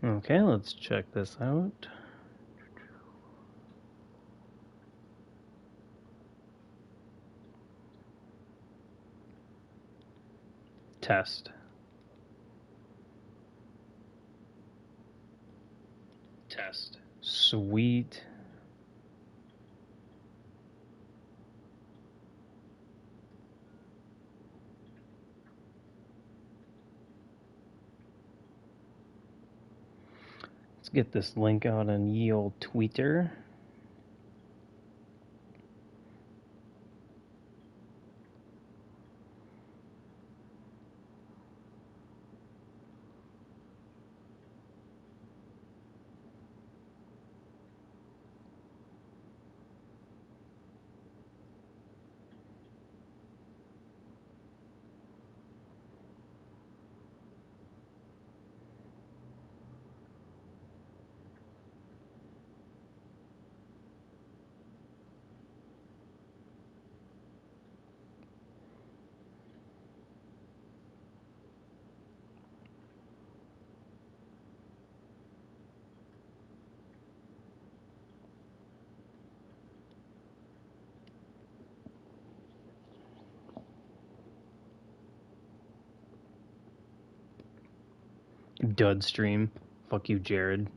Okay, let's check this out. Test. Test. Sweet. Let's get this link out on ye old Twitter. Dud stream. Fuck you, Jared.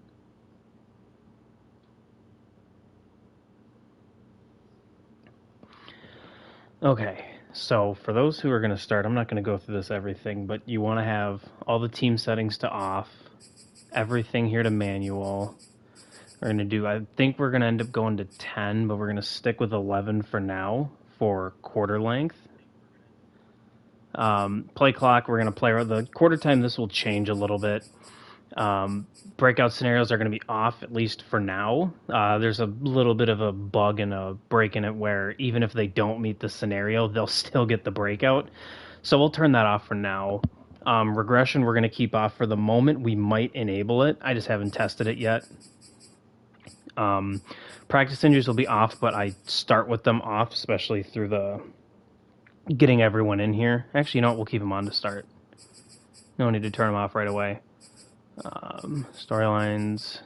Okay, so for those who are going to start, I'm not going to go through this everything, but you want to have all the team settings to off, everything here to manual. We're going to do, I think we're going to end up going to 10, but we're going to stick with 11 for now for quarter length. Play clock, we're going to play the quarter time. This will change a little bit. Breakout scenarios are going to be off, at least for now. There's a little bit of a bug and a break in it where even if they don't meet the scenario, they'll still get the breakout. So we'll turn that off for now. Regression, we're going to keep off for the moment. We might enable it. I just haven't tested it yet. Practice injuries will be off, but I start with them off, especially through the getting everyone in here. Actually, you know what? We'll keep them on to start. No need to turn them off right away. Storylines,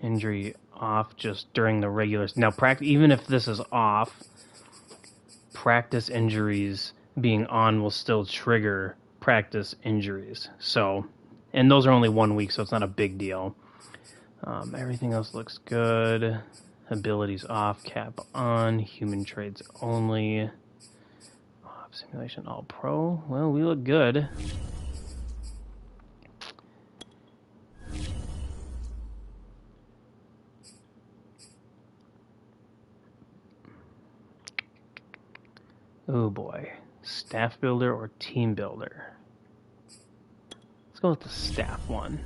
injury off just during the regular. Now, even if this is off, practice injuries being on will still trigger practice injuries. So, and those are only 1 week, so it's not a big deal. Everything else looks good. Abilities off, cap on, human trades only. Off, simulation all pro. Well, we look good. Oh boy. Staff builder or team builder? Let's go with the staff one.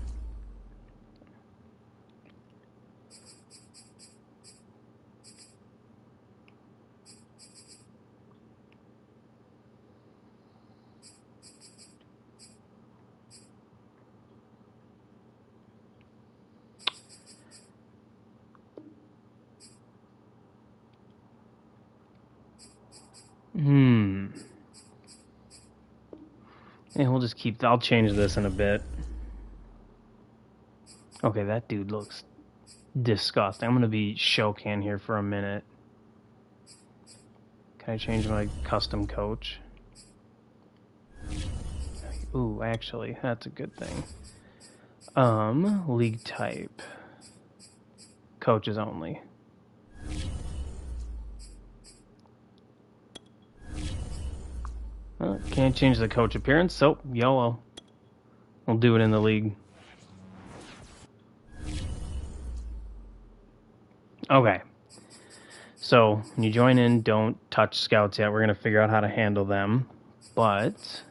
And we'll just keep. I'll change this in a bit. Okay, that dude looks disgusting. I'm gonna be Shokan here for a minute. Can I change my custom coach? Ooh, actually, that's a good thing. League type. Coaches only. Well, can't change the coach appearance, so YOLO. We'll do it in the league. Okay. So, when you join in, don't touch scouts yet. We're going to figure out how to handle them. But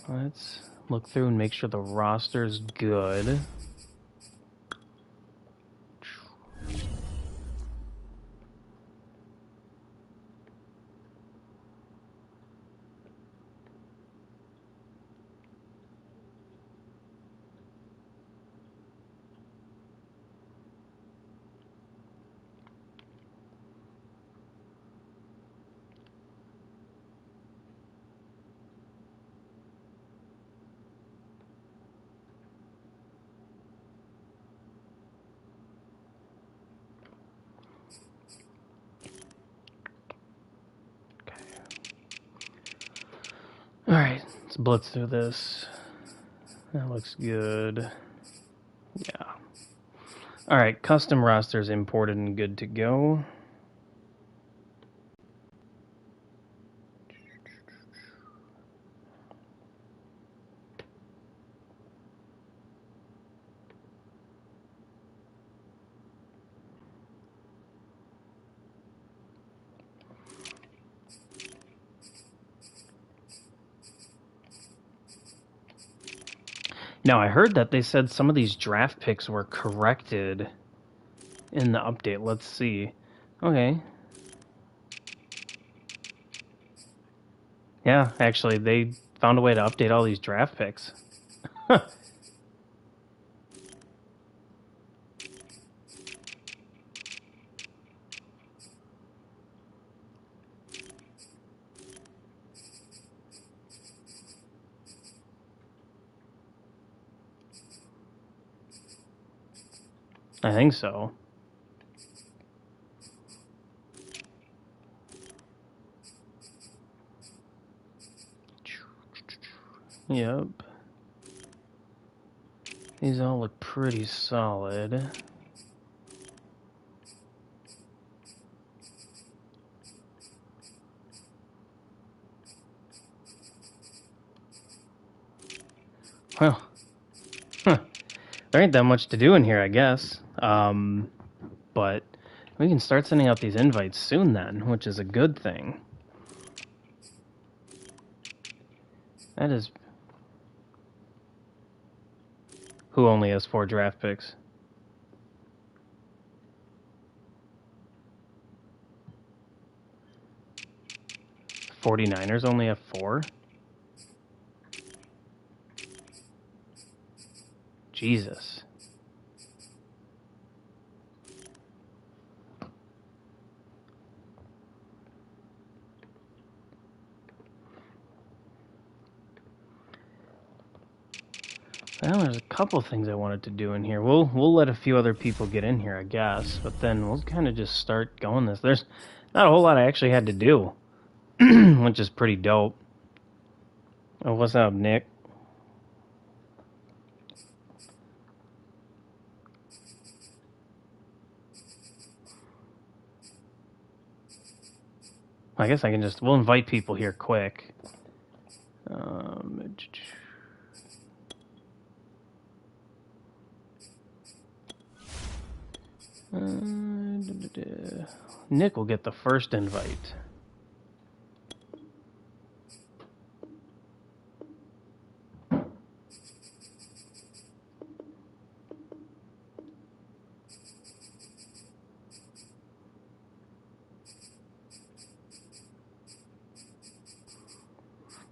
let's look through and make sure the roster's good. Alright, let's blitz through this. That looks good. Yeah. Alright, custom rosters imported and good to go. Now, I heard that they said some of these draft picks were corrected in the update. Let's see. Okay. Yeah, actually, they found a way to update all these draft picks. I think so. Yep. These all look pretty solid. Well, there ain't that much to do in here, I guess. But we can start sending out these invites soon then, which is a good thing. That is... Who only has 4 draft picks? The 49ers only have 4? Jesus. Well, there's a couple things I wanted to do in here. We'll let a few other people get in here, I guess, but then we'll kind of just start going this. There's not a whole lot I actually had to do, which is pretty dope. Oh, what's up, Nick? I guess I can just... We'll invite people here quick. Nick will get the first invite.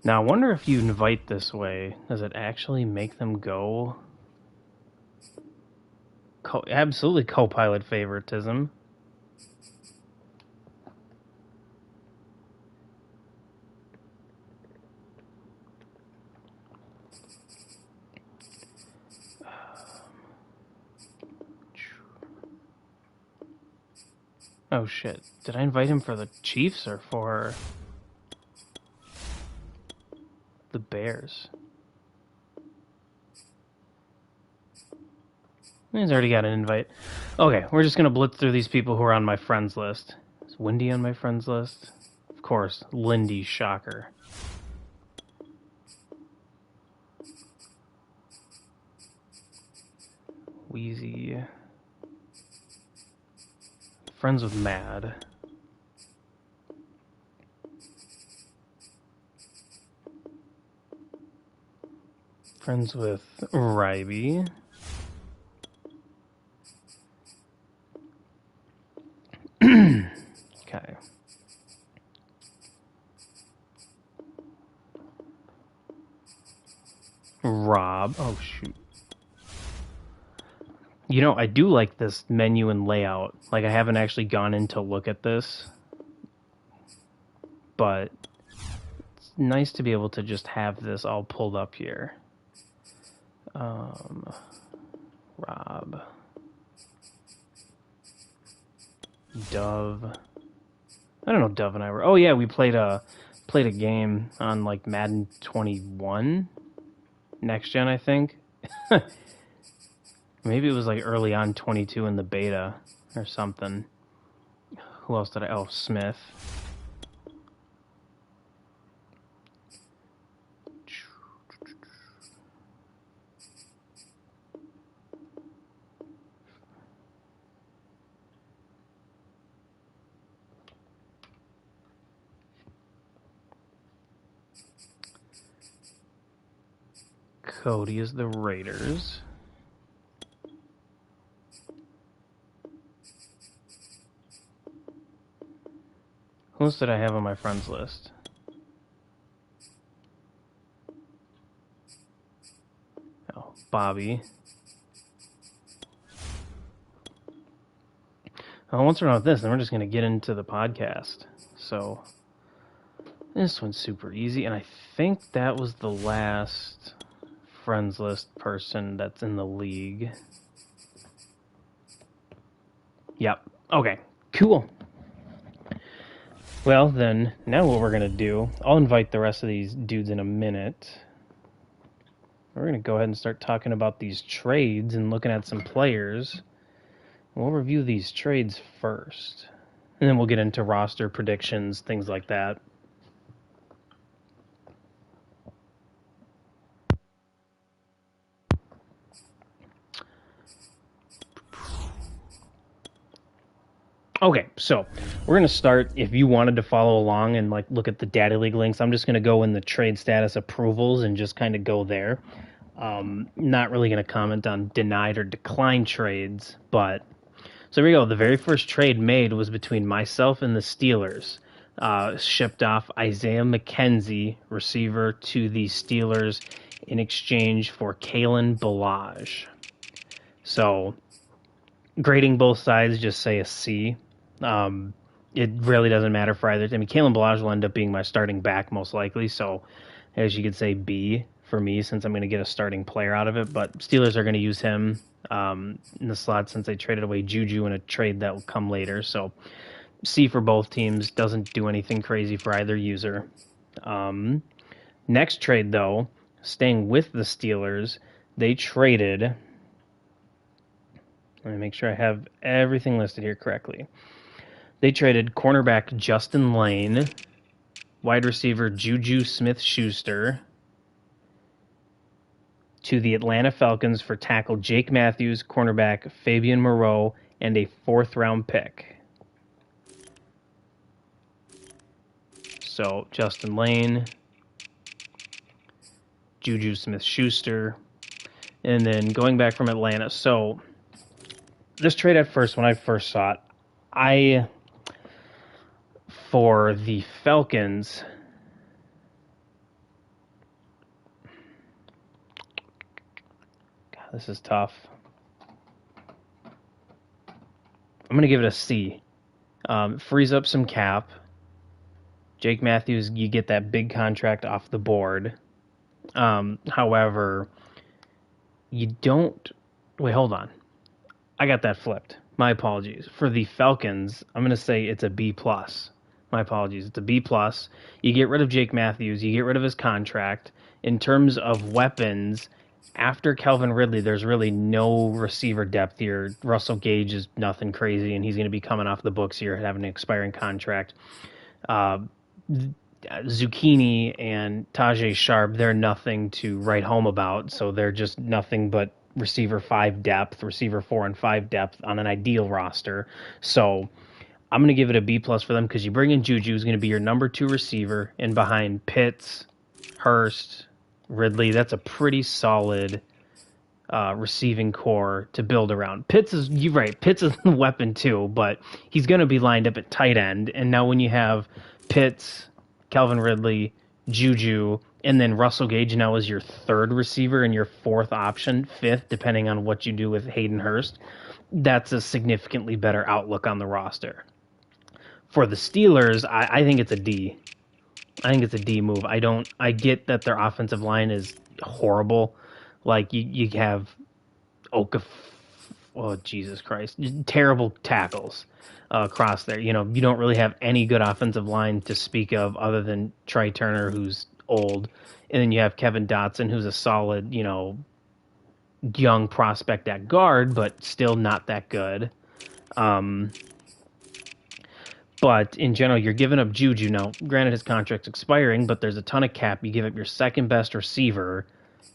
Now, I wonder if you invite this way, does it actually make them go? Absolutely co-pilot favoritism. Oh shit, did I invite him for the Chiefs or for the Bears? He's already got an invite. Okay, we're just gonna blitz through these people who are on my friends list. Is Wendy on my friends list? Of course, Lindy, shocker. Wheezy. Friends with Mad. Friends with Ryby. Okay. Rob. Oh, shoot. You know, I do like this menu and layout. Like, I haven't actually gone in to look at this. But it's nice to be able to just have this all pulled up here. Rob. Dove. I don't know, Dove and I were... Oh, yeah, we played played a game on like Madden 21, next gen, I think. Maybe it was like early on 22 in the beta or something. Who else did I? Oh, Smith. Cody is the Raiders. Who else did I have on my friends list? Oh, Bobby. Well, once we're done with this, then we're just going to get into the podcast. So, this one's super easy, and I think that was the last friends list person that's in the league. Yep. Okay, cool. Well, then, now what we're going to do, I'll invite the rest of these dudes in a minute. We're going to go ahead and start talking about these trades and looking at some players. We'll review these trades first, and then we'll get into roster predictions, things like that. Okay, so we're going to start. If you wanted to follow along and like look at the Data League links, I'm just going to go in the trade status approvals and just kind of go there. Not really going to comment on denied or declined trades, but so here we go. The very first trade made was between myself and the Steelers. Shipped off Isaiah McKenzie, receiver, to the Steelers in exchange for Kalen Ballage. So grading both sides, just say a C. It really doesn't matter for either. I mean, Kalen Ballage will end up being my starting back most likely, so as you could say, B for me since I'm going to get a starting player out of it. But Steelers are going to use him in the slot since they traded away Juju in a trade that will come later. So C for both teams. Doesn't do anything crazy for either user. Next trade, though, staying with the Steelers, they traded... Let me make sure I have everything listed here correctly. They traded cornerback Justin Lane, wide receiver Juju Smith-Schuster, to the Atlanta Falcons for tackle Jake Matthews, cornerback Fabian Moreau, and a 4th-round pick. So Justin Lane, Juju Smith-Schuster, and then going back from Atlanta. So this trade at first, when I first saw it, for the Falcons, God, this is tough. I'm going to give it a C. Frees up some cap. Jake Matthews, you get that big contract off the board. However, you don't... Wait, hold on. I got that flipped. My apologies. For the Falcons, I'm going to say it's a B+. My apologies. It's a B+. You get rid of Jake Matthews. You get rid of his contract. In terms of weapons, after Calvin Ridley, there's really no receiver depth here. Russell Gage is nothing crazy, and he's going to be coming off the books here, having an expiring contract. Zucchini and Tajay Sharp, they're nothing to write home about, so they're just nothing but receiver 5 depth, receiver 4 and 5 depth on an ideal roster. So I'm going to give it a B+ for them because you bring in Juju, who's going to be your number 2 receiver, and behind Pitts, Hurst, Ridley, that's a pretty solid receiving core to build around. You're right, Pitts is the weapon too, but he's going to be lined up at tight end. And now when you have Pitts, Calvin Ridley, Juju, and then Russell Gage now is your 3rd receiver and your 4th option, 5th, depending on what you do with Hayden Hurst, that's a significantly better outlook on the roster. For the Steelers, I think it's a D. I think it's a D move. I get that their offensive line is horrible. Like, you have oh, Jesus Christ, terrible tackles across there. You know, you don't really have any good offensive line to speak of other than Trey Turner, who's old. And then you have Kevin Dotson, who's a solid, you know, young prospect at guard, but still not that good. But in general, you're giving up Juju. Now, granted, his contract's expiring, but there's a ton of cap. You give up your second best receiver,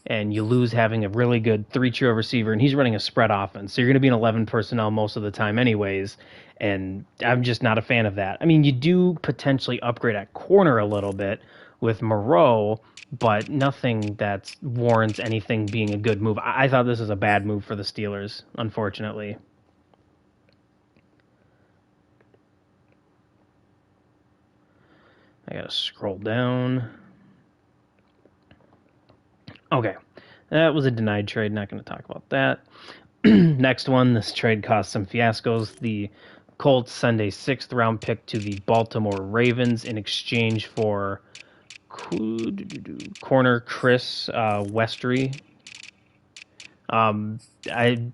and you lose having a really good 3-trio receiver, and he's running a spread offense. So you're going to be in 11 personnel most of the time anyways, and I'm just not a fan of that. I mean, you do potentially upgrade at corner a little bit with Moreau, but nothing that warrants anything being a good move. I thought this was a bad move for the Steelers, unfortunately. I gotta scroll down. Okay, that was a denied trade. Not going to talk about that. Next one, this trade caused some fiascos. The Colts send a 6th-round pick to the Baltimore Ravens in exchange for corner Chris Westry. A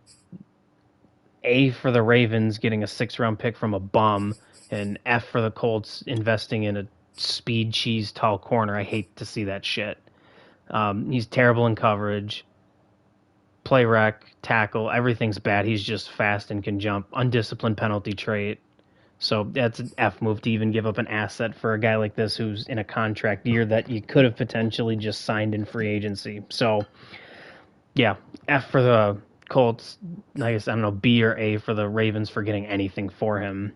for the Ravens getting a 6th-round pick from a bum, and F for the Colts investing in a speed cheese tall corner. I hate to see that shit. He's terrible in coverage, play rec, tackle, everything's bad. He's just fast and can jump. Undisciplined penalty trait. So that's an F move to even give up an asset for a guy like this who's in a contract year that you could have potentially just signed in free agency. So, yeah, F for the Colts. I guess, I don't know, B or A for the Ravens for getting anything for him.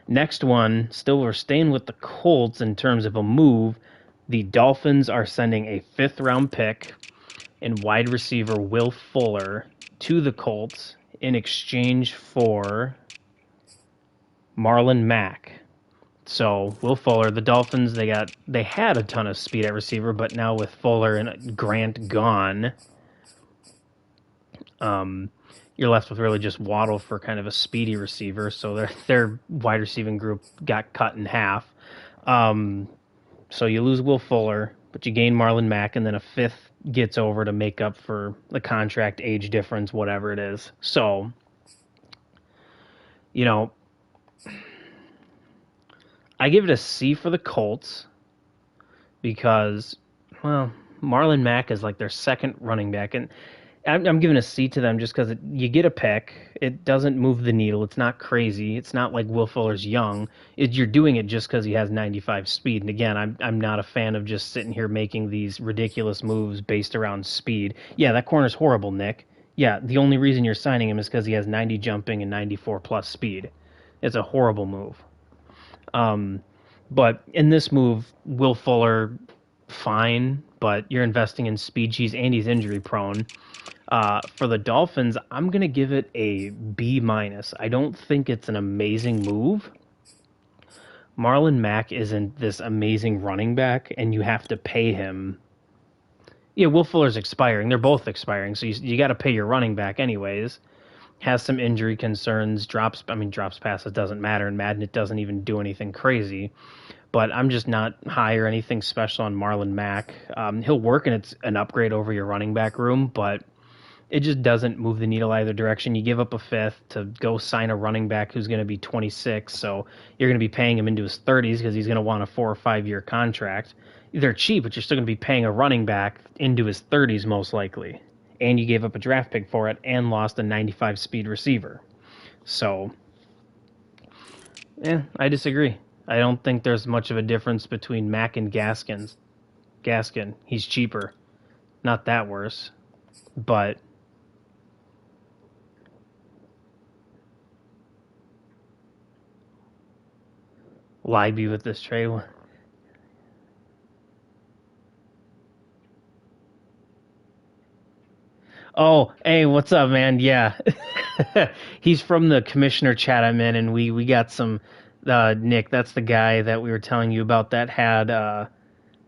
Next one, still we're staying with the Colts in terms of a move. The Dolphins are sending a 5th-round pick and wide receiver Will Fuller to the Colts in exchange for Marlon Mack. So Will Fuller, the Dolphins, they had a ton of speed at receiver, but now with Fuller and Grant gone, you're left with really just Waddle for kind of a speedy receiver. So their wide receiving group got cut in half. So you lose Will Fuller, but you gain Marlon Mack, and then a 5th gets over to make up for the contract age difference, whatever it is. So, you know, I give it a C for the Colts because, well, Marlon Mack is like their second running back, and I'm giving a C to them just because you get a pick. It doesn't move the needle. It's not crazy. It's not like Will Fuller's young. You're doing it just because he has 95 speed. And again, I'm not a fan of just sitting here making these ridiculous moves based around speed. Yeah, that corner's horrible, Nick. Yeah, the only reason you're signing him is because he has 90 jumping and 94 plus speed. It's a horrible move. But in this move, Will Fuller, fine, but you're investing in speed cheese and he's injury prone. For the Dolphins, I'm going to give it a B-. I don't think it's an amazing move. Marlon Mack isn't this amazing running back, and you have to pay him. Yeah, Will Fuller's expiring. They're both expiring, so you got to pay your running back anyways. Has some injury concerns. Drops passes doesn't matter. In Madden, it doesn't even do anything crazy. But I'm just not high or anything special on Marlon Mack. He'll work, and it's an upgrade over your running back room, but it just doesn't move the needle either direction. You give up a 5th to go sign a running back who's going to be 26, so you're going to be paying him into his 30s because he's going to want a 4 or 5 year contract. They're cheap, but you're still going to be paying a running back into his 30s most likely. And you gave up a draft pick for it and lost a 95 speed receiver. So, I disagree. I don't think there's much of a difference between Mack and Gaskin. He's cheaper. Not that worse. But Libby with this trade. Oh, hey, what's up, man? Yeah. He's from the commissioner chat I'm in, and we got some Nick, that's the guy that we were telling you about that had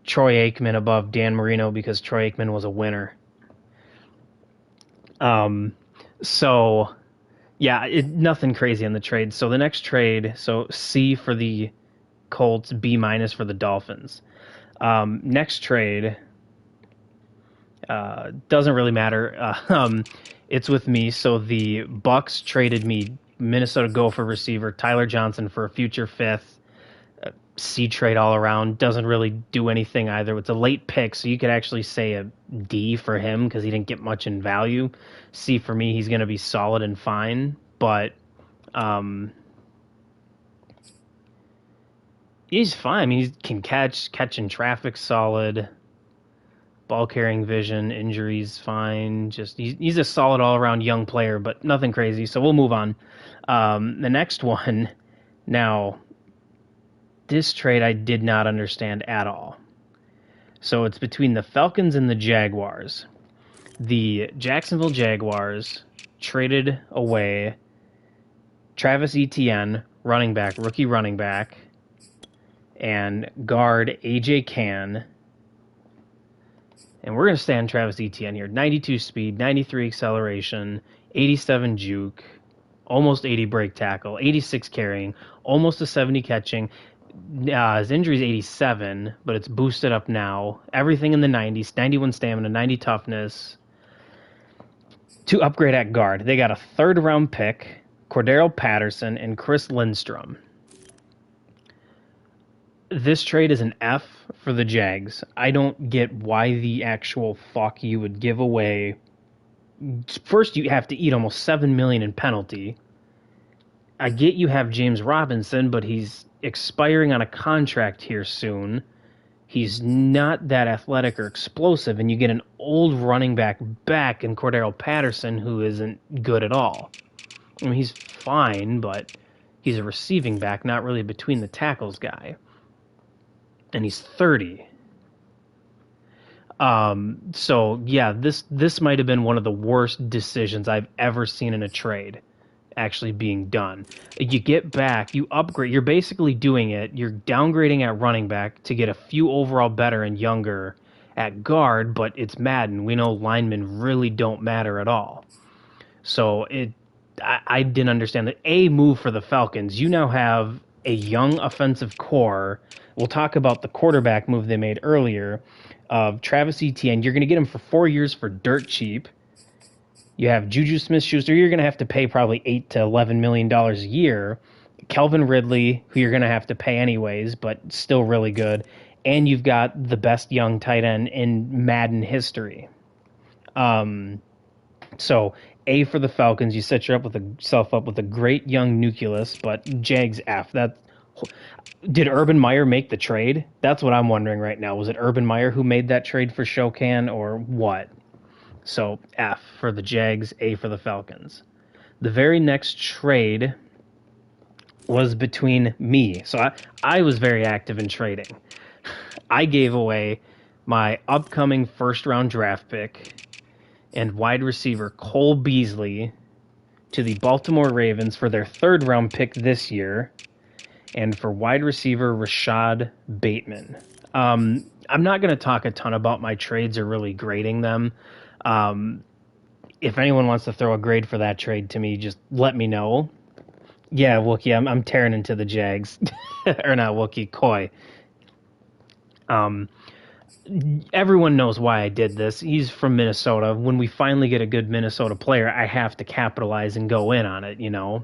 Troy Aikman above Dan Marino because Troy Aikman was a winner. So yeah, nothing crazy on the trade. So the next trade, so C for the Colts, B- for the Dolphins. Next trade, Doesn't really matter. It's with me. So the Bucks traded me Minnesota Gopher receiver Tyler Johnson for a future fifth. C trade all around. Doesn't really do anything either. It's a late pick, so you could actually say a D for him because he didn't get much in value. C for me, he's going to be solid and fine, but he's fine. I mean, he can catch in traffic, solid. Ball carrying vision, injuries, fine. Just he's a solid all around young player, but nothing crazy. So we'll move on. The next one, now, this trade I did not understand at all. So it's between the Falcons and the Jaguars. The Jacksonville Jaguars traded away Travis Etienne, rookie running back, and guard AJ Cann. And we're going to stay on Travis Etienne here. 92 speed, 93 acceleration, 87 juke, almost 80 break tackle, 86 carrying, almost a 70 catching. His injury is 87, but it's boosted up now. Everything in the 90s, 91 stamina, 90 toughness. To upgrade at guard, they got a third-round pick, Cordero Patterson, and Chris Lindstrom. This trade is an F for the Jags. I don't get why the actual fuck you would give away. First, you have to eat almost $7 million in penalty. I get you have James Robinson, but he's expiring on a contract here soon. He's not that athletic or explosive, and you get an old running back in Cordero Patterson who isn't good at all. I mean, he's fine, but he's a receiving back, not really between the tackles guy. And he's 30. So yeah, this might have been one of the worst decisions I've ever seen in a trade actually being done. You get back, you upgrade, you're basically doing it, you're downgrading at running back to get a few overall better and younger at guard, but it's Madden. We know linemen really don't matter at all. So I didn't understand that. A move for the Falcons. You now have a young offensive core. We'll talk about the quarterback move they made earlier of Travis Etienne. You're going to get him for 4 years for dirt cheap. You have Juju Smith-Schuster. You're going to have to pay probably $8 to $11 million a year. Kelvin Ridley, who you're going to have to pay anyways, but still really good. And you've got the best young tight end in Madden history. So A for the Falcons. You set yourself up with a great young nucleus, but Jags F. Did Urban Meyer make the trade? That's what I'm wondering right now. Was it Urban Meyer who made that trade for Shokan or what? So F for the Jags, A for the Falcons. The very next trade was between me. So I was very active in trading. I gave away my upcoming first-round draft pick and wide receiver Cole Beasley to the Baltimore Ravens for their third-round pick this year, and for wide receiver Rashad Bateman. I'm not going to talk a ton about my trades or really grading them. If anyone wants to throw a grade for that trade to me, just let me know. Yeah, Wookie, I'm tearing into the Jags. Or not Wookie, Koi. Everyone knows why I did this. He's from Minnesota. When we finally get a good Minnesota player, I have to capitalize and go in on it, you know.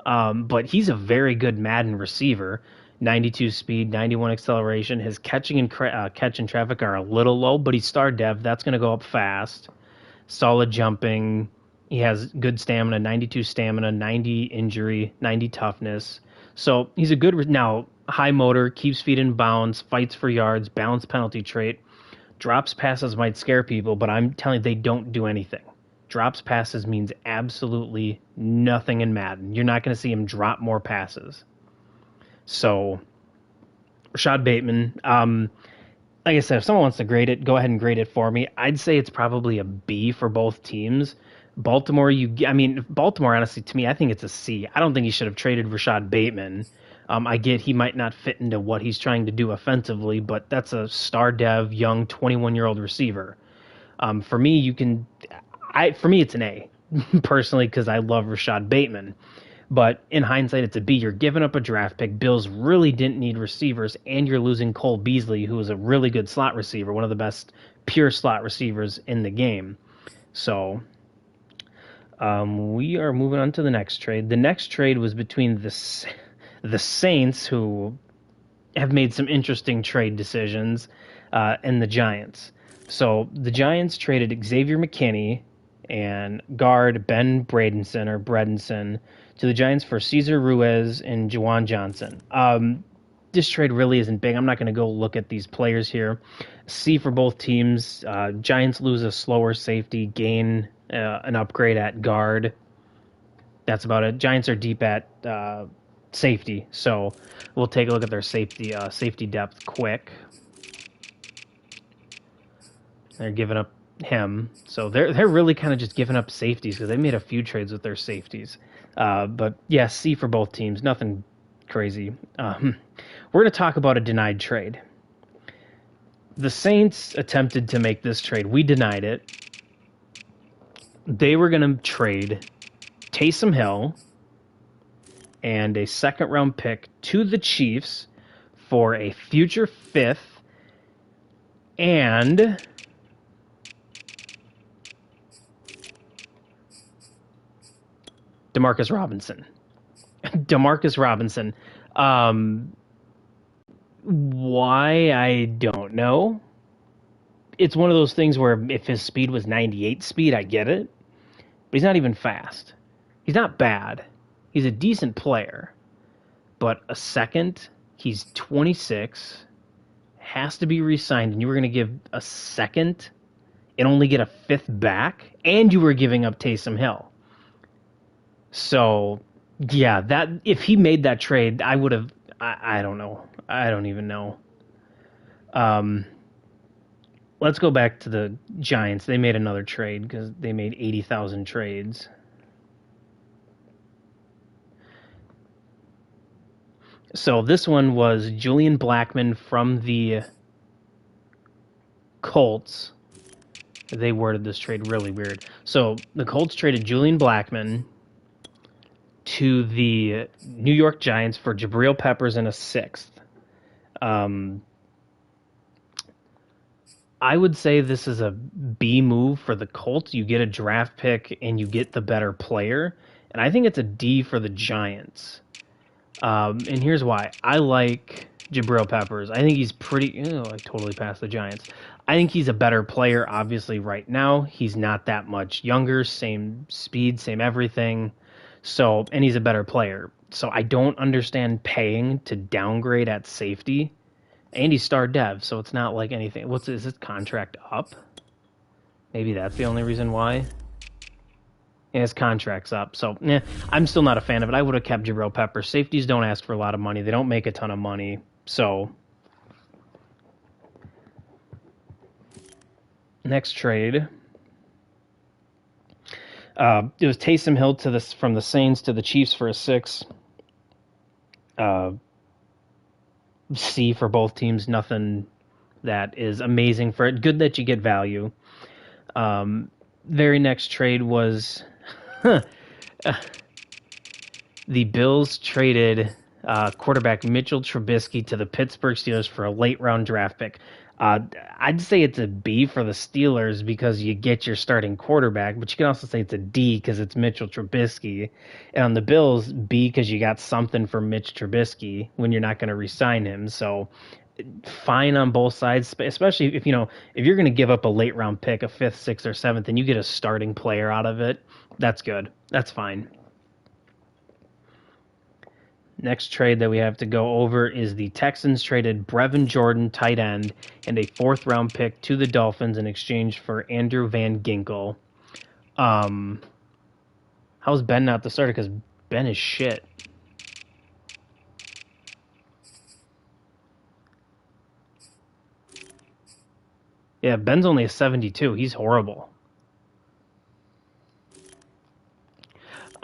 But he's a very good Madden receiver. 92 speed, 91 acceleration. His catching and catch and traffic are a little low, but he's star dev. That's going to go up fast. Solid jumping. He has good stamina, 92 stamina, 90 injury, 90 toughness. So he's a good... Now, high motor, keeps feet in bounds, fights for yards, balanced penalty trait. Drops passes might scare people, but I'm telling you, they don't do anything. Drops passes means absolutely nothing in Madden. You're not going to see him drop more passes. So, Rashad Bateman, like I said, if someone wants to grade it, go ahead and grade it for me. I'd say it's probably a B for both teams. Baltimore, honestly, to me, I think it's a C. I don't think he should have traded Rashad Bateman. I get he might not fit into what he's trying to do offensively, but that's a star dev, young, 21-year-old receiver. For me, it's an A, personally, because I love Rashad Bateman. But in hindsight, it's a B. You're giving up a draft pick. Bills really didn't need receivers, and you're losing Cole Beasley, who was a really good slot receiver, one of the best pure slot receivers in the game. So we are moving on to the next trade. The next trade was between the Saints, who have made some interesting trade decisions, and the Giants. So the Giants traded Xavier McKinney and guard Ben Bredenson to the Giants for Cesar Ruiz and Juwan Johnson. This trade really isn't big. I'm not going to go look at these players here. C for both teams. Giants lose a slower safety, gain an upgrade at guard. That's about it. Giants are deep at safety, so we'll take a look at their safety depth quick. They're giving up him, so they're really kind of just giving up safeties because they made a few trades with their safeties. But yeah, C for both teams, nothing crazy. We're going to talk about a denied trade. The Saints attempted to make this trade. We denied it. They were going to trade Taysom Hill and a second-round pick to the Chiefs for a future fifth and Demarcus Robinson. Demarcus Robinson. Why? I don't know. It's one of those things where if his speed was 98 speed, I get it. But he's not even fast. He's not bad. He's a decent player. But a second, he's 26, has to be re-signed, and you were going to give a second and only get a fifth back, and you were giving up Taysom Hill. So, yeah, that if he made that trade, I would have. I don't know. I don't even know. Let's go back to the Giants. They made another trade because they made 80,000 trades. So this one was Julian Blackmon from the Colts. They worded this trade really weird. So the Colts traded Julian Blackmon to the New York Giants for Jabril Peppers and a sixth. I would say this is a B move for the Colts. You get a draft pick and you get the better player. And I think it's a D for the Giants. And here's why. I like Jabril Peppers. I think he's pretty... I totally passed the Giants. I think he's a better player, obviously, right now. He's not that much younger. Same speed, same everything. So, and he's a better player. So I don't understand paying to downgrade at safety. And he's star dev, so it's not like anything. Is his contract up? Maybe that's the only reason why. Yeah, his contract's up. So, I'm still not a fan of it. I would have kept Jabril Peppers. Safeties don't ask for a lot of money. They don't make a ton of money. So, next trade. It was Taysom Hill from the Saints to the Chiefs for a six. C for both teams. Nothing that is amazing for it. Good that you get value. Very next trade was the Bills traded quarterback Mitchell Trubisky to the Pittsburgh Steelers for a late round draft pick. I'd say it's a B for the Steelers because you get your starting quarterback, but you can also say it's a D because it's Mitchell Trubisky. And on the Bills, B because you got something for Mitch Trubisky when you're not going to re-sign him. So fine on both sides, especially if you're going to give up a late round pick, a fifth, sixth, or seventh, and you get a starting player out of it, that's good. That's fine. Next trade that we have to go over is the Texans traded Brevin Jordan, tight end, and a fourth-round pick to the Dolphins in exchange for Andrew Van Ginkel. How's Ben not the starter? Because Ben is shit. Yeah, Ben's only a 72. He's horrible.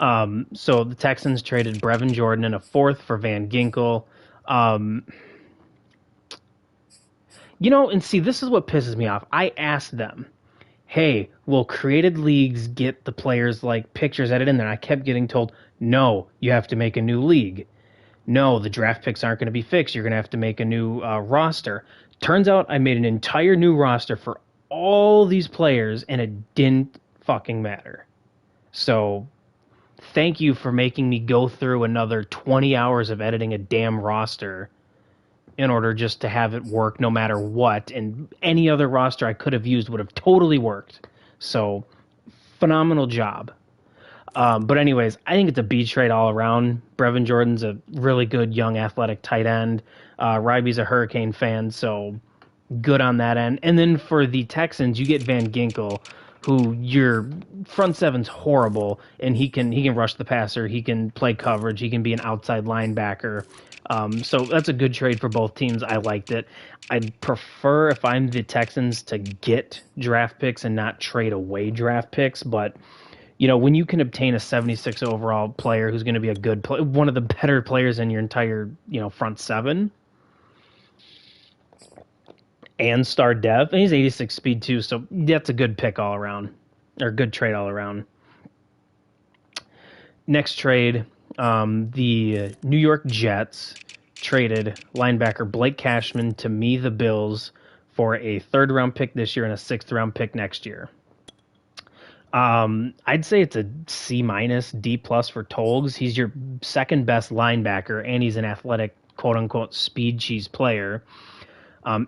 So the Texans traded Brevin Jordan and a fourth for Van Ginkel. And see, this is what pisses me off. I asked them, hey, will created leagues get the players like pictures edited in there? And I kept getting told, no, you have to make a new league. No, the draft picks aren't going to be fixed. You're going to have to make a new roster. Turns out I made an entire new roster for all these players, and it didn't fucking matter. So thank you for making me go through another 20 hours of editing a damn roster in order just to have it work no matter what. And any other roster I could have used would have totally worked. So phenomenal job. But anyways, I think it's a B trade all around. Brevin Jordan's a really good young athletic tight end. Ryby's a Hurricane fan, so good on that end. And then for the Texans, you get Van Ginkel, who your front seven's horrible, and he can rush the passer, he can play coverage, he can be an outside linebacker. So that's a good trade for both teams. I liked it. I'd prefer, if I'm the Texans, to get draft picks and not trade away draft picks, but when you can obtain a 76 overall player who's going to be a good play, one of the better players in your entire, front seven, and star dev, and he's 86 speed too, so that's a good pick all around, or good trade all around. Next trade, the New York Jets traded linebacker Blake Cashman to the Bills for a third-round pick this year and a sixth-round pick next year. I'd say it's a C minus, D plus for Tolgs. He's your second best linebacker, and he's an athletic, quote unquote, speed cheese player.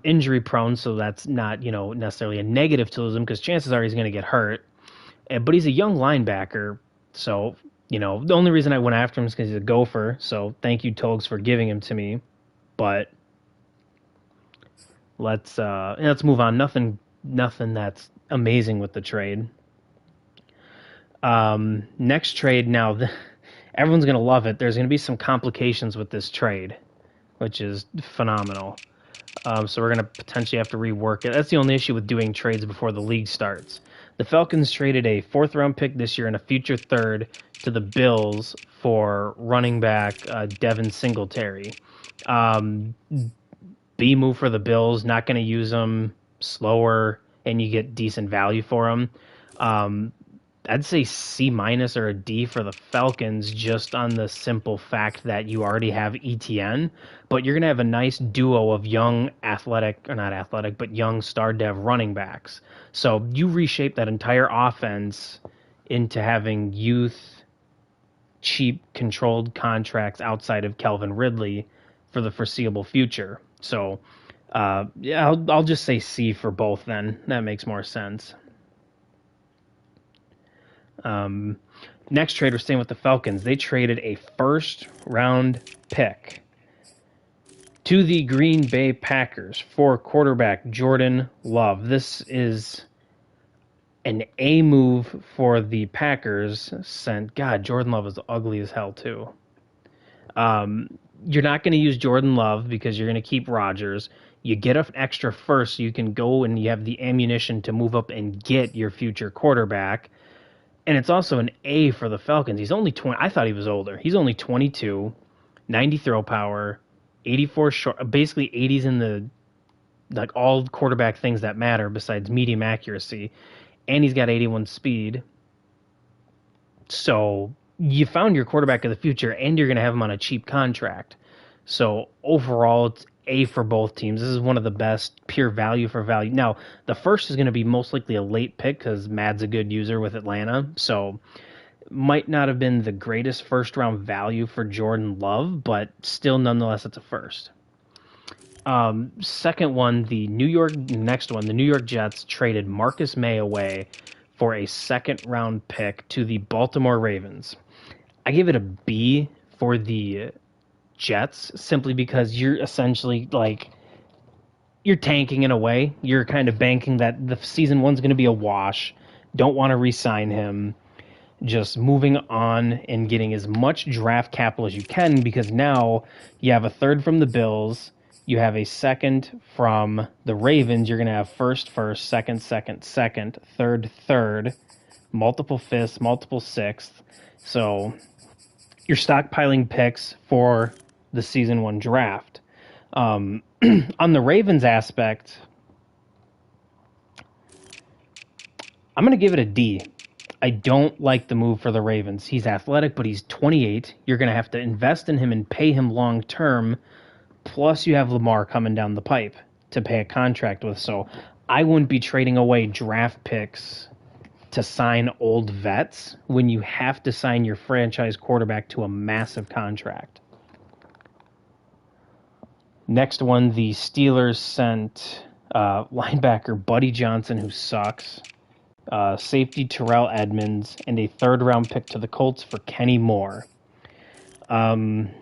Injury prone, so that's not necessarily a negative to him because chances are he's going to get hurt. But he's a young linebacker, so the only reason I went after him is because he's a gopher. So thank you, Tolgs, for giving him to me. But let's move on. Nothing that's amazing with the trade. Next trade, now everyone's going to love it. There's going to be some complications with this trade, which is phenomenal. So we're going to potentially have to rework it. That's the only issue with doing trades before the league starts. The Falcons traded a fourth-round pick this year and a future third to the Bills for running back Devin Singletary. B move for the Bills, not going to use them, slower, and you get decent value for them. I'd say C minus or a D for the Falcons just on the simple fact that you already have ETN, but you're going to have a nice duo of young young star dev running backs. So you reshape that entire offense into having youth, cheap, controlled contracts outside of Calvin Ridley for the foreseeable future. So I'll just say C for both then. That makes more sense. Next trade, we're staying with the Falcons. They traded a first-round pick to the Green Bay Packers for quarterback Jordan Love. This is an A move for the Packers. God, Jordan Love is ugly as hell, too. You're not going to use Jordan Love because you're going to keep Rodgers. You get an extra first so you can go and you have the ammunition to move up and get your future quarterback. And it's also an A for the Falcons. He's only 20. I thought he was older. He's only 22, 90 throw power, 84 short, basically 80s in the all quarterback things that matter besides medium accuracy. And he's got 81 speed. So you found your quarterback of the future, and you're going to have him on a cheap contract. So overall, it's A for both teams. This is one of the best pure value for value. Now, the first is going to be most likely a late pick because Mad's a good user with Atlanta. So might not have been the greatest first-round value for Jordan Love, but still, nonetheless, it's a first. Second one, the New York Jets traded Marcus May away for a second-round pick to the Baltimore Ravens. I give it a B for the Jets simply because you're essentially you're tanking in a way. You're kind of banking that the season one's going to be a wash. Don't want to re-sign him. Just moving on and getting as much draft capital as you can because now you have a third from the Bills. You have a second from the Ravens. You're going to have first, second, third, multiple fifths, multiple sixths. So you're stockpiling picks for the season one draft. On the Ravens aspect, I'm going to give it a D. I don't like the move for the Ravens. He's athletic, but he's 28. You're going to have to invest in him and pay him long term. Plus, you have Lamar coming down the pipe to pay a contract with. So I wouldn't be trading away draft picks to sign old vets when you have to sign your franchise quarterback to a massive contract. Next one, the Steelers sent linebacker Buddy Johnson, who sucks, safety Terrell Edmonds, and a third-round pick to the Colts for Kenny Moore. I'd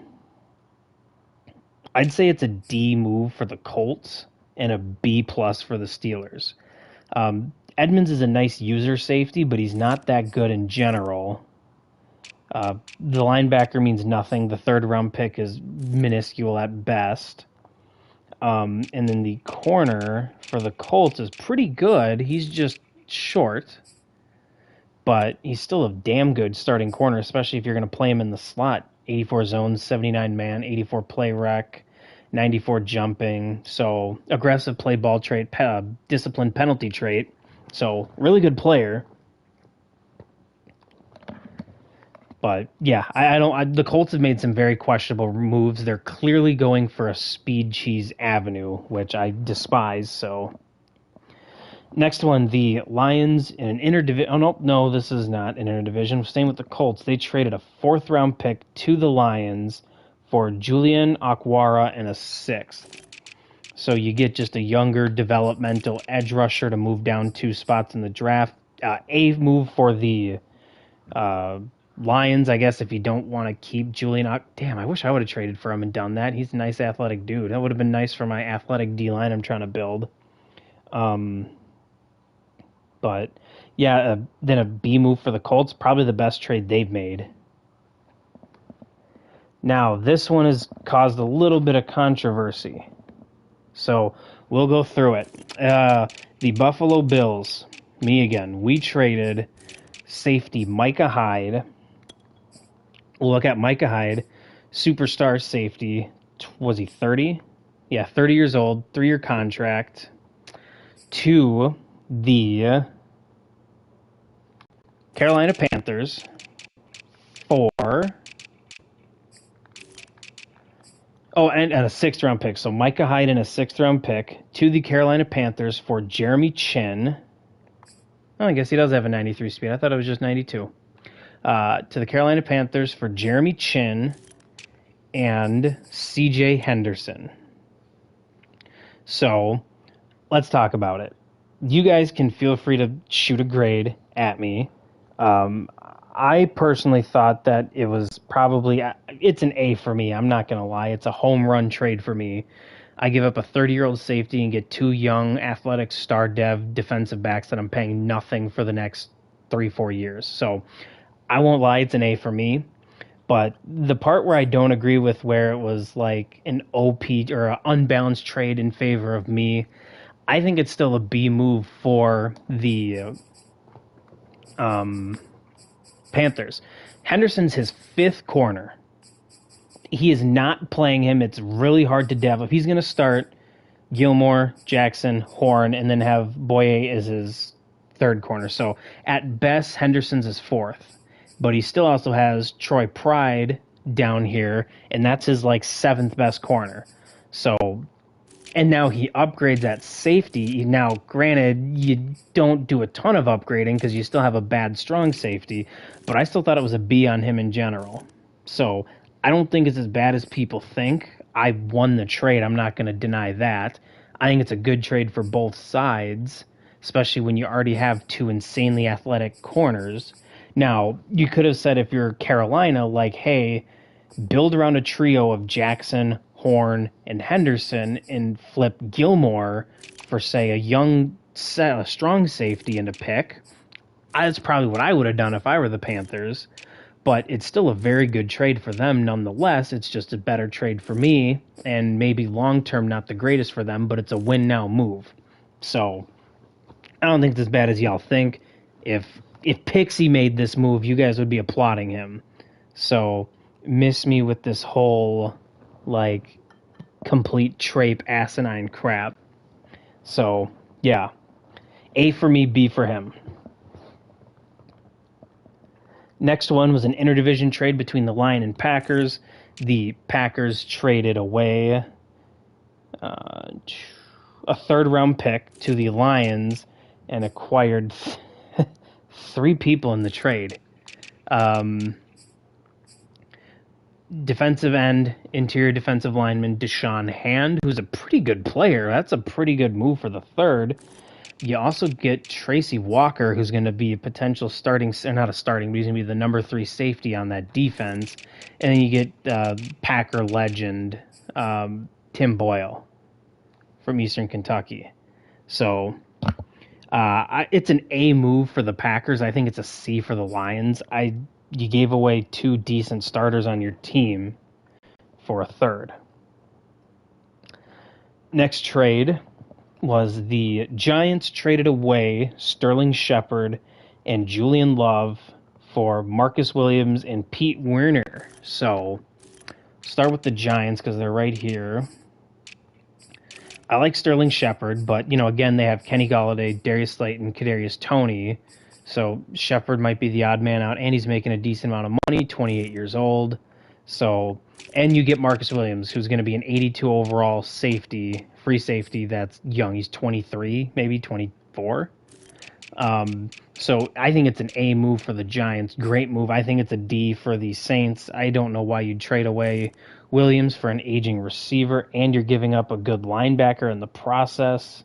say it's a D move for the Colts and a B plus for the Steelers. Edmonds is a nice user safety, but he's not that good in general. The linebacker means nothing. The third-round pick is minuscule at best. And then the corner for the Colts is pretty good. He's just short, but he's still a damn good starting corner, especially if you're going to play him in the slot. 84 zones, 79 man, 84 play rec, 94 jumping. So aggressive play ball trait, disciplined penalty trait. So really good player. But yeah, the Colts have made some very questionable moves. They're clearly going for a speed cheese avenue, which I despise. So next one, the Lions in an interdivision. Oh no, this is not an interdivision. Same with the Colts. They traded a 4th-round pick to the Lions for Julian Okwara and a 6th. So you get just a younger developmental edge rusher to move down 2 spots in the draft. A move for the Lions, I guess, if you don't want to keep Julian. Damn, I wish I would have traded for him and done that. He's a nice athletic dude. That would have been nice for my athletic D-line I'm trying to build. But yeah, then a B move for the Colts, probably the best trade they've made. Now, this one has caused a little bit of controversy. So we'll go through it. The Buffalo Bills, me again, we traded safety Micah Hyde. We'll look at Micah Hyde, superstar safety. Was he 30? Yeah, 30 years old, 3-year contract, to the Carolina Panthers for... Oh, and a 6th-round pick. So Micah Hyde and a 6th-round pick to the Carolina Panthers for Jeremy Chin. Oh, I guess he does have a 93 speed. I thought it was just 92. To the Carolina Panthers for Jeremy Chin and C.J. Henderson. So let's talk about it. You guys can feel free to shoot a grade at me. I personally thought that it was probably, it's an A for me. I'm not going to lie. It's a home run trade for me. I give up a 30-year-old safety and get 2 young, athletic, star dev defensive backs that I'm paying nothing for the next 3-4 years. So I won't lie, it's an A for me. But the part where I don't agree with where it was like an OP or an unbalanced trade in favor of me, I think it's still a B move for the Panthers. Henderson's his 5th corner. He is not playing him. It's really hard to develop. He's going to start Gilmore, Jackson, Horn, and then have Boye as his 3rd corner. So at best, Henderson's his 4th. But he still also has Troy Pride down here, and that's his 7th best corner. So, and now he upgrades at safety. Now, granted, you don't do a ton of upgrading because you still have a bad strong safety, but I still thought it was a B on him in general. So I don't think it's as bad as people think. I won the trade. I'm not going to deny that. I think it's a good trade for both sides, especially when you already have 2 insanely athletic corners. Now, you could have said if you're Carolina, hey, build around a trio of Jackson, Horn, and Henderson and flip Gilmore for, say, a young, strong safety and a pick. That's probably what I would have done if I were the Panthers. But it's still a very good trade for them nonetheless. It's just a better trade for me, and maybe long-term not the greatest for them, but it's a win-now move. So I don't think it's as bad as y'all think. If Pixie made this move, you guys would be applauding him. So miss me with this whole, complete trape asinine crap. So, yeah. A for me, B for him. Next one was an interdivision trade between the Lions and Packers. The Packers traded away a third-round pick to the Lions and acquired 3 people in the trade. Defensive end, interior defensive lineman Deshaun Hand, who's a pretty good player. That's a pretty good move for the third. You also get Tracy Walker, who's going to be a potential starting, or not a starting, but he's going to be the number 3 safety on that defense. And then you get Packer legend Tim Boyle from Eastern Kentucky. So it's an A move for the Packers. I think it's a C for the Lions. You gave away 2 decent starters on your team for a third. Next trade was the Giants traded away Sterling Shepard and Julian Love for Marcus Williams and Pete Werner. So, start with the Giants because they're right here. I like Sterling Shepard, but, again, they have Kenny Golladay, Darius Slayton, Kadarius Toney. So, Shepard might be the odd man out, and he's making a decent amount of money, 28 years old. So, and you get Marcus Williams, who's going to be an 82 overall safety, free safety that's young. He's 23, maybe 24. So I think it's an A move for the Giants. Great move. I think it's a D for the Saints. I don't know why you'd trade away Williams for an aging receiver, and you're giving up a good linebacker in the process.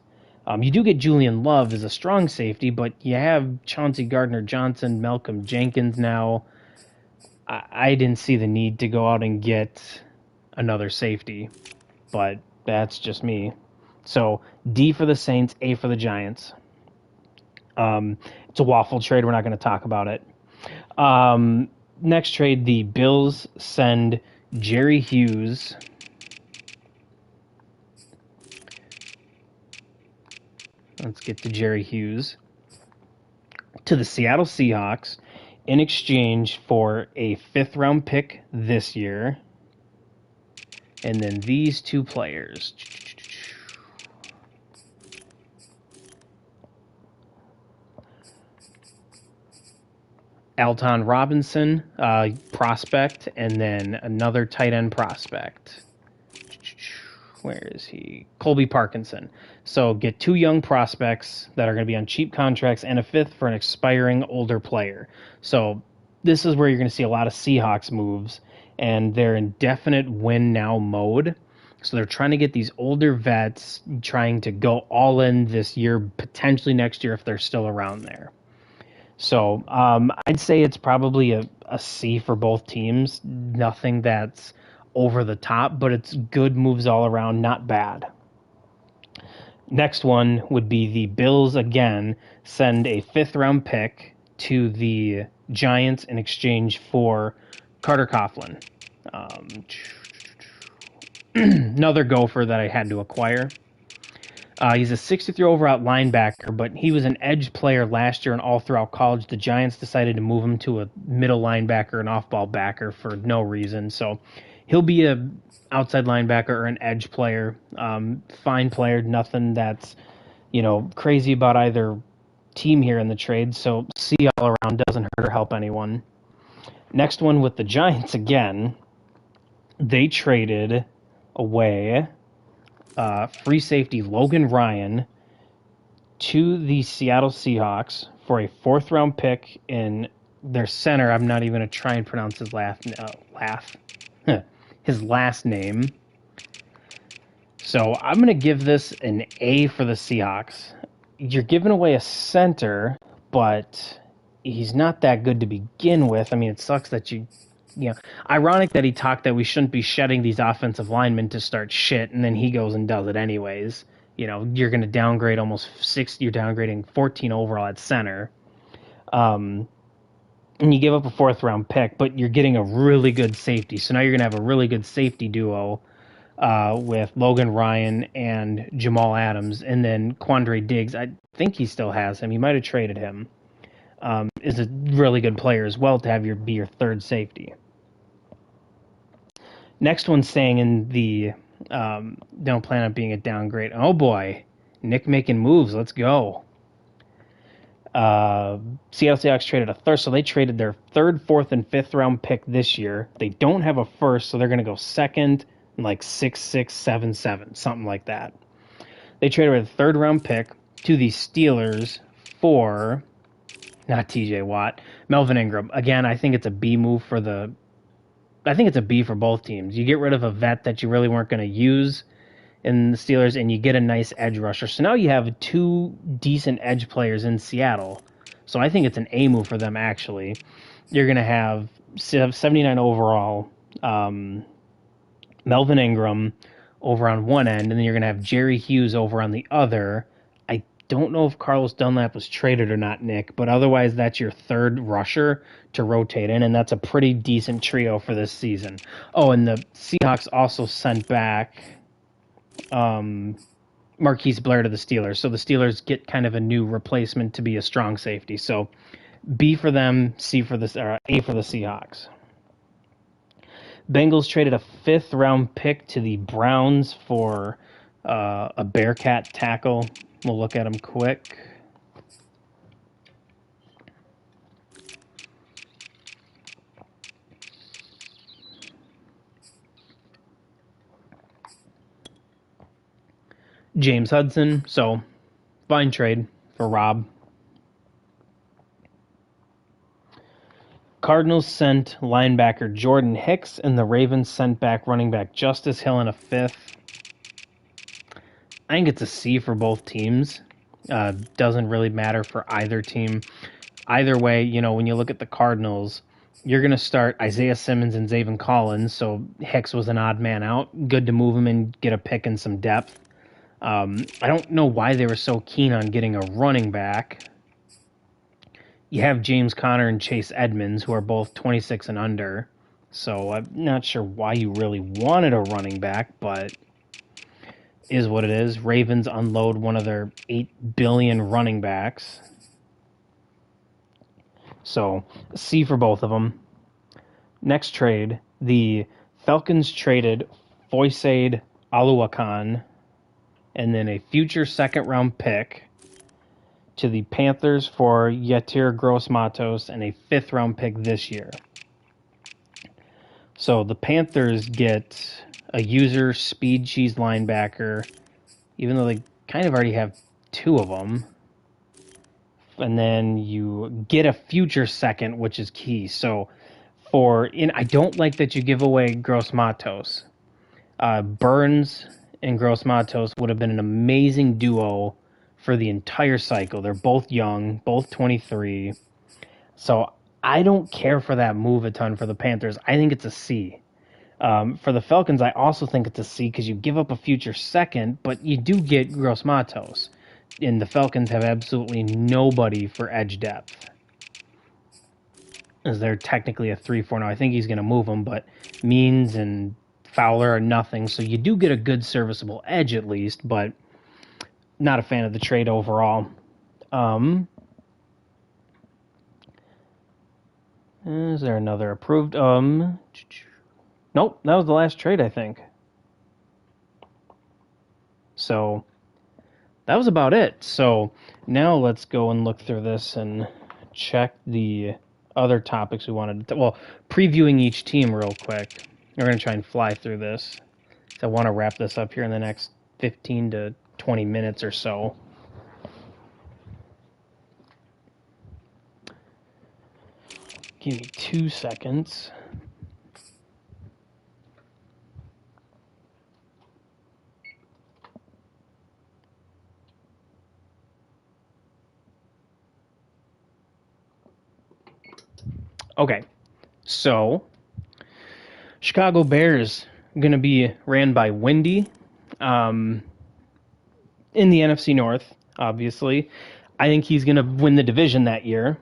You do get Julian Love as a strong safety, but you have Chauncey Gardner-Johnson, Malcolm Jenkins now. I didn't see the need to go out and get another safety, but that's just me. So D for the Saints, A for the Giants. It's a waffle trade. We're not going to talk about it. Next trade, the Bills send Jerry Hughes. Let's get to Jerry Hughes. To the Seattle Seahawks in exchange for a 5th-round pick this year. And then these 2 players. Alton Robinson, prospect, and then another tight end prospect. Where is he? Colby Parkinson. So get 2 young prospects that are going to be on cheap contracts and a 5th for an expiring older player. So this is where you're going to see a lot of Seahawks moves, and they're in definite win now mode. So they're trying to get these older vets, trying to go all in this year, potentially next year if they're still around there. So I'd say it's probably a C for both teams. Nothing that's over the top, but it's good moves all around, not bad. Next one would be the Bills again send a 5th-round pick to the Giants in exchange for Carter Coughlin. Another gopher that I had to acquire. He's a 63 overall linebacker, but he was an edge player last year and all throughout college. The Giants decided to move him to a middle linebacker and off-ball backer for no reason. So he'll be a outside linebacker or an edge player. Fine player, nothing that's, crazy about either team here in the trade. So C all around, doesn't hurt or help anyone. Next one with the Giants again. They traded away free safety Logan Ryan to the Seattle Seahawks for a 4th-round pick in their center. I'm not even going to try and pronounce his his last name. So I'm going to give this an A for the Seahawks. You're giving away a center, but he's not that good to begin with. I mean, it sucks that ironic that he talked that we shouldn't be shedding these offensive linemen to start shit, and then he goes and does it anyways. You're going to downgrade almost 60. You're downgrading 14 overall at center. And you give up a 4th-round pick, but you're getting a really good safety. So now you're going to have a really good safety duo with Logan Ryan and Jamal Adams. And then Quandre Diggs, I think he still has him. He might have traded him. Is a really good player as well to have be your 3rd safety. Next one saying in the don't plan on being a downgrade. Oh boy, Nick making moves. Let's go. Seattle Seahawks traded a third, so they traded their third, fourth, and fifth round pick this year. They don't have a first, so they're going to go second, and like 6, 7, 7, something like that. They traded a third round pick to the Steelers for, not TJ Watt, Melvin Ingram. Again, I think it's a B move for I think it's a B for both teams. You get rid of a vet that you really weren't going to use in the Steelers, and you get a nice edge rusher. So now you have two decent edge players in Seattle. So I think it's an A move for them, actually. You're going to have 79 overall, Melvin Ingram over on one end, and then you're going to have Jerry Hughes over on the other. I don't know if Carlos Dunlap was traded or not, Nick, but otherwise that's your third rusher to rotate in, and that's a pretty decent trio for this season. Oh, and the Seahawks also sent back Marquise Blair to the Steelers. So the Steelers get kind of a new replacement to be a strong safety. So B for them, A for the Seahawks. Bengals traded a fifth-round pick to the Browns for a Bearcat tackle. We'll look at them quick. James Hudson, so fine trade for Rob. Cardinals sent linebacker Jordan Hicks, and the Ravens sent back running back Justice Hill in a fifth. I think it's a C for both teams. Doesn't really matter for either team. Either way, when you look at the Cardinals, you're going to start Isaiah Simmons and Zaven Collins, so Hicks was an odd man out. Good to move him and get a pick and some depth. I don't know why they were so keen on getting a running back. You have James Conner and Chase Edmonds, who are both 26 and under. So I'm not sure why you really wanted a running back, but is what it is. Ravens unload one of their 8 billion running backs. So C for both of them. Next trade, the Falcons traded Foyesade Aluakan and then a future second-round pick to the Panthers for Yetur Gross-Matos and a fifth-round pick this year. So the Panthers get a user speed cheese linebacker, even though they kind of already have two of them. And then you get a future second, which is key. So I don't like that you give away Gross-Matos. Burns and Gross-Matos would have been an amazing duo for the entire cycle. They're both young, both 23. So I don't care for that move a ton for the Panthers. I think it's a C. For the Falcons, I also think it's a C because you give up a future second, but you do get Gross-Matos. And the Falcons have absolutely nobody for edge depth. As they're technically a 3-4 now. I think he's going to move them, but Means and Fowler are nothing. So you do get a good serviceable edge at least, but not a fan of the trade overall. Is there another approved? Nope, that was the last trade, I think. So that was about it. So now let's go and look through this and check the other topics we wanted to... previewing each team real quick. We're going to try and fly through this. So I want to wrap this up here in the next 15 to 20 minutes or so. Give me 2 seconds. Okay, so Chicago Bears going to be ran by Wendy in the NFC North, obviously. I think he's going to win the division that year.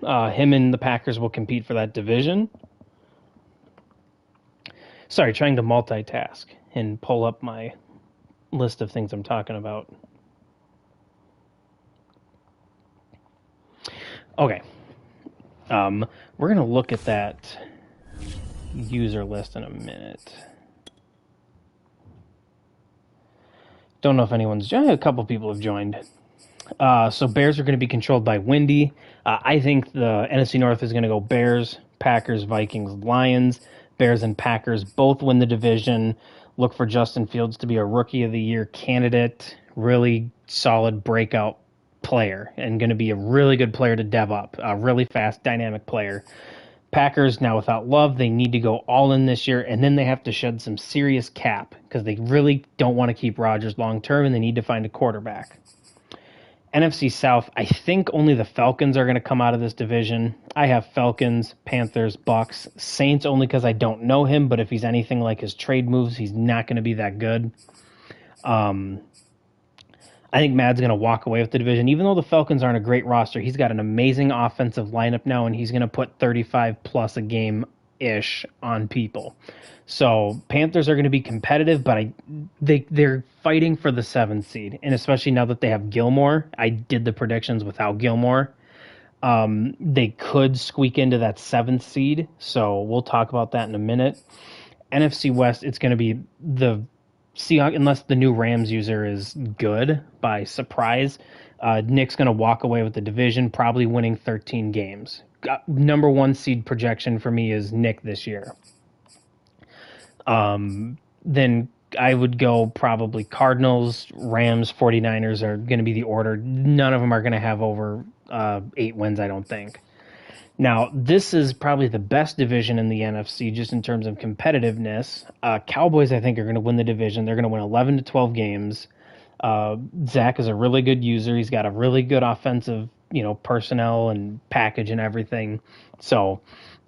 Him and the Packers will compete for that division. Sorry, trying to multitask and pull up my list of things I'm talking about. Okay. We're going to look at that user list in a minute. Don't know if anyone's joined. A couple people have joined. So Bears are going to be controlled by Windy. I think the NFC North is going to go Bears, Packers, Vikings, Lions. Bears and Packers both win the division. Look for Justin Fields to be a Rookie of the Year candidate. Really solid breakout player and going to be a really good player to dev up. A really fast, dynamic player. Packers, now without Love, they need to go all in this year, and then they have to shed some serious cap because they really don't want to keep Rodgers long term, and they need to find a quarterback. NFC South, I think only the Falcons are going to come out of this division. I have Falcons, Panthers, Bucks, Saints only because I don't know him, but if he's anything like his trade moves, he's not going to be that good. I think Mad's going to walk away with the division. Even though the Falcons aren't a great roster, he's got an amazing offensive lineup now, and he's going to put 35 plus a game-ish on people. So Panthers are going to be competitive, but they're fighting for the 7th seed, and especially now that they have Gilmore. I did the predictions without Gilmore. They could squeak into that 7th seed, so we'll talk about that in a minute. NFC West, it's going to be the Seahawks, unless the new Rams user is good by surprise. Nick's going to walk away with the division, probably winning 13 games. Number 1 seed projection for me is Nick this year. Then I would go probably Cardinals, Rams, 49ers are going to be the order. None of them are going to have over 8 wins, I don't think. Now, this is probably the best division in the NFC just in terms of competitiveness. Cowboys, I think, are going to win the division. They're going to win 11 to 12 games. Zach is a really good user. He's got a really good offensive, personnel and package and everything. So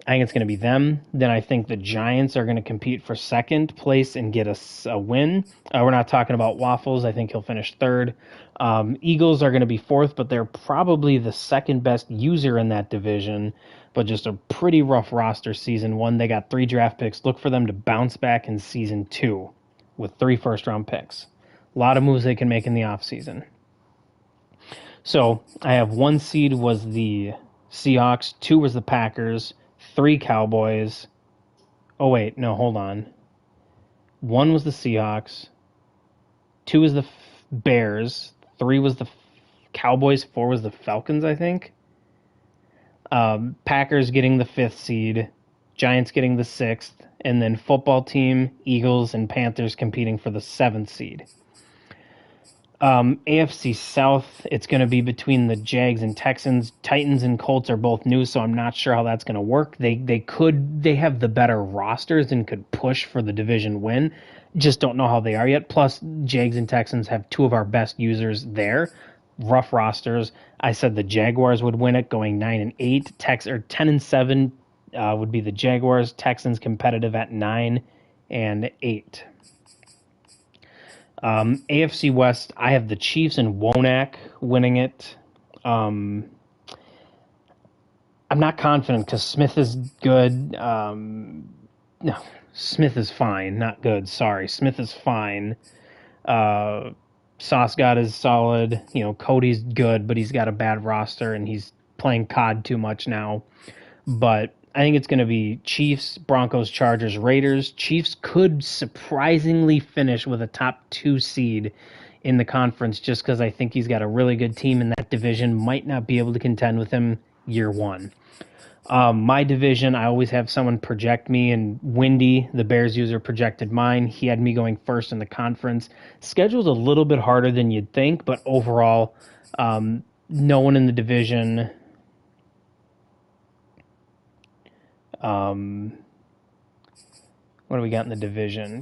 I think it's going to be them. Then I think the Giants are going to compete for 2nd place and get a win. We're not talking about Waffles. I think he'll finish 3rd. Eagles are going to be 4th, but they're probably the 2nd best user in that division, but just a pretty rough roster season 1. They got 3 draft picks. Look for them to bounce back in season 2 with 3 first-round picks. A lot of moves they can make in the offseason. So I have 1 seed was the Seahawks, 2 was the Packers, 3 Cowboys. Oh, wait, no, hold on. 1 was the Seahawks, 2 was the Bears, 3 was the Cowboys, 4 was the Falcons, I think. Packers getting the 5th seed, Giants getting the 6th, and then football team, Eagles, and Panthers competing for the 7th seed. AFC South, it's going to be between the Jags and Texans. Titans and Colts are both new, so I'm not sure how that's going to work. They have the better rosters and could push for the division win. Just don't know how they are yet. Plus, Jags and Texans have 2 of our best users there. Rough rosters. I said the Jaguars would win it, going 9-8. 10-7 would be the Jaguars. Texans competitive at 9-8. AFC West, I have the Chiefs and Wonak winning it. I'm not confident because Smith is good. No, Smith is fine, not good. Sorry, Smith is fine. Sauce God is solid. Cody's good, but he's got a bad roster and he's playing COD too much now. But I think it's going to be Chiefs, Broncos, Chargers, Raiders. Chiefs could surprisingly finish with a top 2 seed in the conference just because I think he's got a really good team in that division. Might not be able to contend with him year 1. My division, I always have someone project me, and Windy, the Bears user, projected mine. He had me going 1st in the conference. Schedule's a little bit harder than you'd think, but overall, no one in the division... what do we got in the division?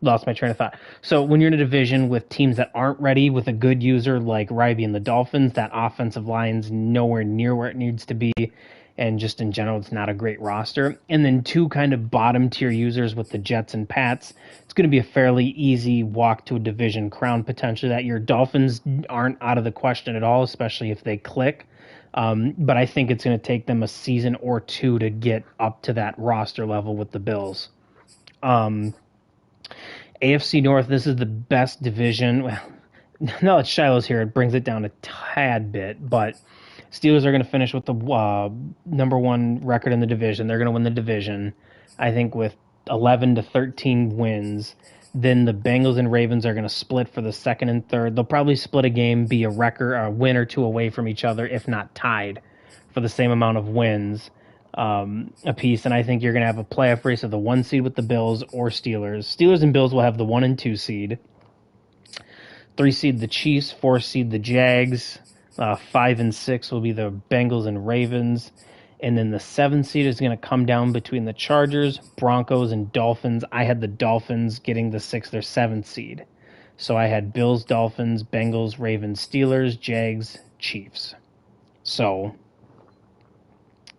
Lost my train of thought. So when you're in a division with teams that aren't ready with a good user like Ryby and the Dolphins, that offensive line's nowhere near where it needs to be. And just in general, it's not a great roster. And then 2 kind of bottom tier users with the Jets and Pats. It's going to be a fairly easy walk to a division crown potentially that year. Dolphins aren't out of the question at all, especially if they click. But I think it's going to take them a season or 2 to get up to that roster level with the Bills. AFC North, this is the best division. Well, now that Shiloh's here, it brings it down a tad bit. But Steelers are going to finish with the number 1 record in the division. They're going to win the division, I think, with 11 to 13 wins. Then the Bengals and Ravens are going to split for the second and third. They'll probably split a game, be a record, or a win or two away from each other, if not tied, for the same amount of wins apiece. And I think you're going to have a playoff race of the 1 seed with the Bills or Steelers. Steelers and Bills will have the 1 and 2 seed. 3 seed the Chiefs, 4 seed the Jags. 5 and 6 will be the Bengals and Ravens. And then the 7 seed is going to come down between the Chargers, Broncos, and Dolphins. I had the Dolphins getting the 6th or 7th seed. So I had Bills, Dolphins, Bengals, Ravens, Steelers, Jags, Chiefs. So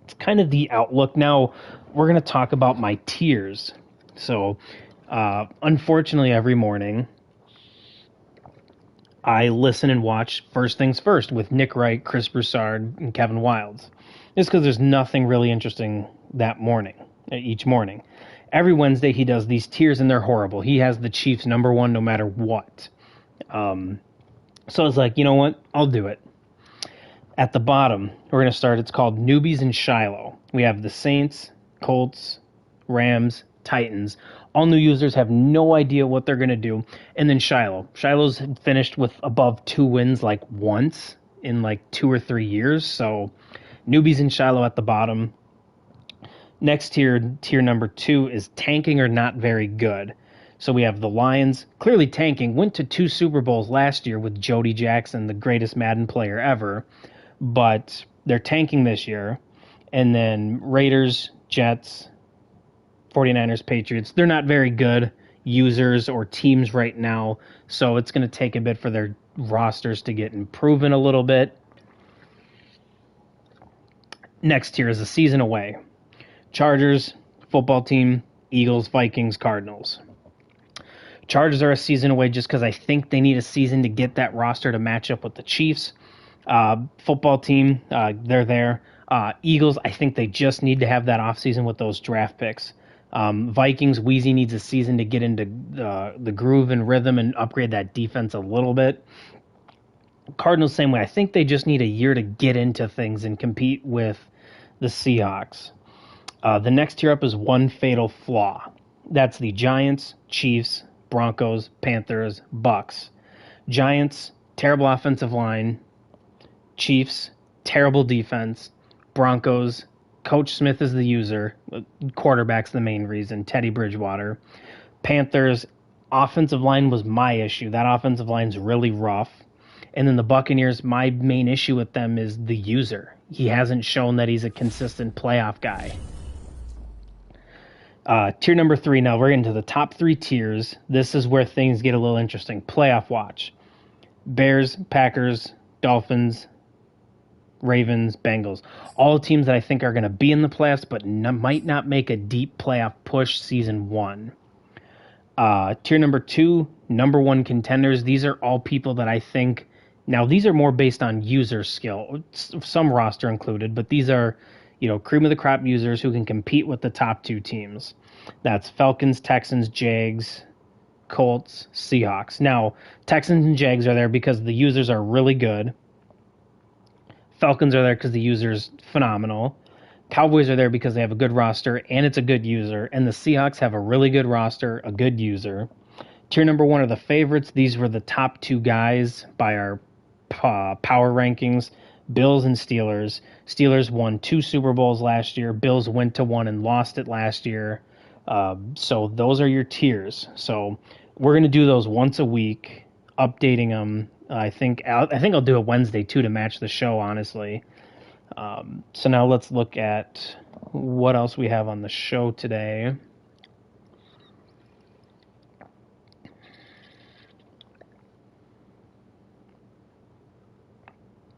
it's kind of the outlook. Now we're going to talk about my tiers. So unfortunately, every morning I listen and watch First Things First with Nick Wright, Chris Broussard, and Kevin Wildes. Just because there's nothing really interesting that morning, each morning. Every Wednesday he does these tiers and they're horrible. He has the Chiefs number 1 no matter what. So I was like, you know what? I'll do it. At the bottom, we're going to start. It's called Newbies in Shiloh. We have the Saints, Colts, Rams, Titans. All new users have no idea what they're going to do. And then Shiloh. Shiloh's finished with above 2 wins like once in like 2 or 3 years. So newbies in Shiloh at the bottom. Next tier number 2 is tanking or not very good. So we have the Lions, clearly tanking, went to 2 Super Bowls last year with Jody Jackson, the greatest Madden player ever, but they're tanking this year. And then Raiders, Jets, 49ers, Patriots, they're not very good users or teams right now, so it's going to take a bit for their rosters to get improving a little bit. Next tier is a season away. Chargers, football team, Eagles, Vikings, Cardinals. Chargers are a season away just because I think they need a season to get that roster to match up with the Chiefs. Football team, they're there. Eagles, I think they just need to have that offseason with those draft picks. Vikings, Weezy needs a season to get into the groove and rhythm and upgrade that defense a little bit. Cardinals, same way. I think they just need a year to get into things and compete with the Seahawks. The next tier up is one fatal flaw. That's the Giants, Chiefs, Broncos, Panthers, Bucks. Giants, terrible offensive line. Chiefs, terrible defense. Broncos, Coach Smith is the user. Quarterback's the main reason. Teddy Bridgewater. Panthers, offensive line was my issue. That offensive line's really rough. And then the Buccaneers, my main issue with them is the user. He hasn't shown that he's a consistent playoff guy. Tier number 3, now we're into the top 3 tiers. This is where things get a little interesting. Playoff watch. Bears, Packers, Dolphins, Ravens, Bengals. All teams that I think are going to be in the playoffs, but might not make a deep playoff push season 1. Tier number 2, number 1 contenders. These are all people that I think... Now, these are more based on user skill, some roster included, but these are, cream of the crop users who can compete with the top 2 teams. That's Falcons, Texans, Jags, Colts, Seahawks. Now, Texans and Jags are there because the users are really good. Falcons are there because the user's phenomenal. Cowboys are there because they have a good roster and it's a good user. And the Seahawks have a really good roster, a good user. Tier number 1 are the favorites. These were the top 2 guys by our power rankings. Bills and Steelers. Steelers won 2 Super Bowls last year. Bills went to 1 and lost it last year. So those are your tiers. So we're going to do those once a week, updating them. I think I'll do it Wednesday too to match the show, honestly. So now let's look at what else we have on the show today.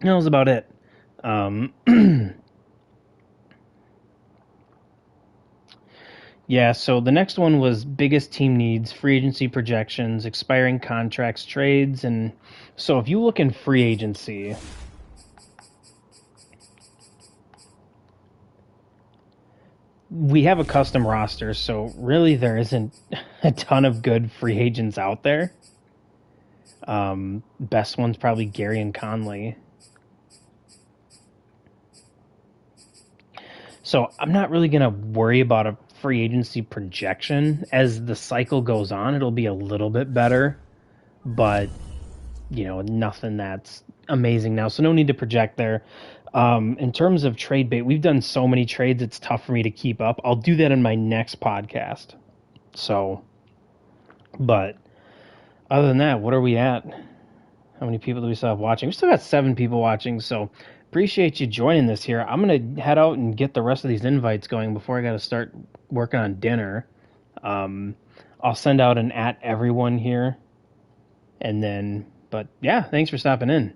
That was about it. Yeah, so the next one was biggest team needs, free agency projections, expiring contracts, trades, and so if you look in free agency, we have a custom roster, so really there isn't a ton of good free agents out there. Best one's probably Gary and Conley. So I'm not really going to worry about a free agency projection. As the cycle goes on, it'll be a little bit better, but nothing that's amazing now. So no need to project there. In terms of trade bait, we've done so many trades, it's tough for me to keep up. I'll do that in my next podcast. So, but other than that, what are we at? How many people do we still have watching? We still got 7 people watching, so appreciate you joining this here. I'm going to head out and get the rest of these invites going before I got to start working on dinner. I'll send out an @everyone here. And then, but yeah, thanks for stopping in.